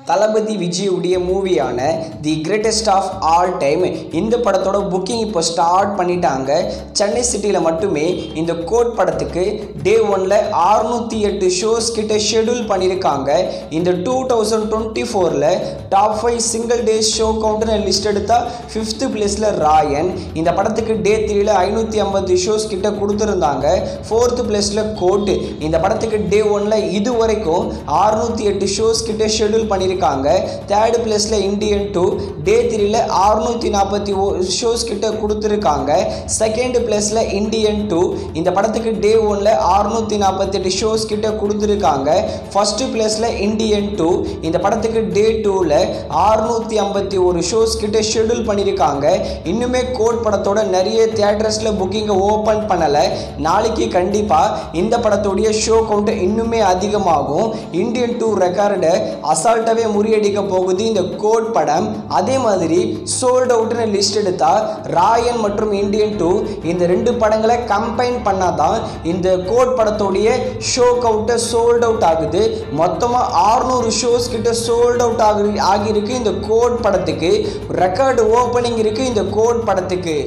தளபதி விஜயுடைய மூவியான the greatest of all time இந்த படத்தோட புக்கிங் இப்போ ஸ்டார்ட் பண்ணிட்டாங்க. சென்னை சிட்டியில் மட்டுமே இந்த கோட் படத்துக்கு டே 1ல் 608 ஷோஸ் கிட்ட ஷெடியூல் பண்ணியிருக்காங்க. இந்த 2024ல் டாப் 5 சிங்கிள் டே ஷோ கவுண்ட்னு லிஸ்ட் எடுத்தால் 5th பிளேஸில் ராயன். இந்த படத்துக்கு டே 3ல் 550 ஷோஸ் கிட்ட கொடுத்துருந்தாங்க. 4th பிளேஸில் கோட். இந்த படத்துக்கு டே 1ல் இது வரைக்கும் 608 ஷோஸ் கிட்ட ஷெடியூல் பண்ணியிருக்காங்க. 3rd பிளேஸ்ல இந்தியன் 2 டே 3ல 641 ஷோஸ் கிட்ட கொடுத்திருக்காங்க. 2nd பிளேஸ்ல இந்தியன் 2 இந்த படத்துக்கு டே 1ல 648 ஷோஸ் கிட்ட கொடுத்திருக்காங்க. 1st பிளேஸ்ல இந்தியன் 2 இந்த படத்துக்கு டே 2ல 651 ஷோஸ் கிட்ட ஷெட்யூல் பண்ணியிருக்காங்க. இன்னுமே கோட் படத்தோட நிறைய தியேட்டர்ஸ்ல புக்கிங் ஓபன் பண்ணல. நாளைக்கு கண்டிப்பா இந்த படத்தோட ஷோ கவுண்ட் இன்னுமே அதிகமாகும். இந்தியன் 2 ரெக்கார்டை அசால்ட்டாவே முறியடிக்க போகுது இந்த கோட் படம். அதே மாதிரி சோல்ட் அவுட்னு லிஸ்ட் எடுத்தா ராயன் மற்றும் இந்தியன் 2 இந்த 2 படங்களை கம்பைன் பண்ணாதான் இந்த கோட் படத்தோடைய ஷோ கவுண்ட் சோல்ட் அவுட் ஆகுது. மொத்தமா 600 ஷோஸ் கிட்ட சோல்ட் அவுட் ஆகிருக்கு இந்த கோட் படத்துக்கு. ரெக்கார்டு ஓபனிங் இருக்கு இந்த கோட் படத்துக்கு.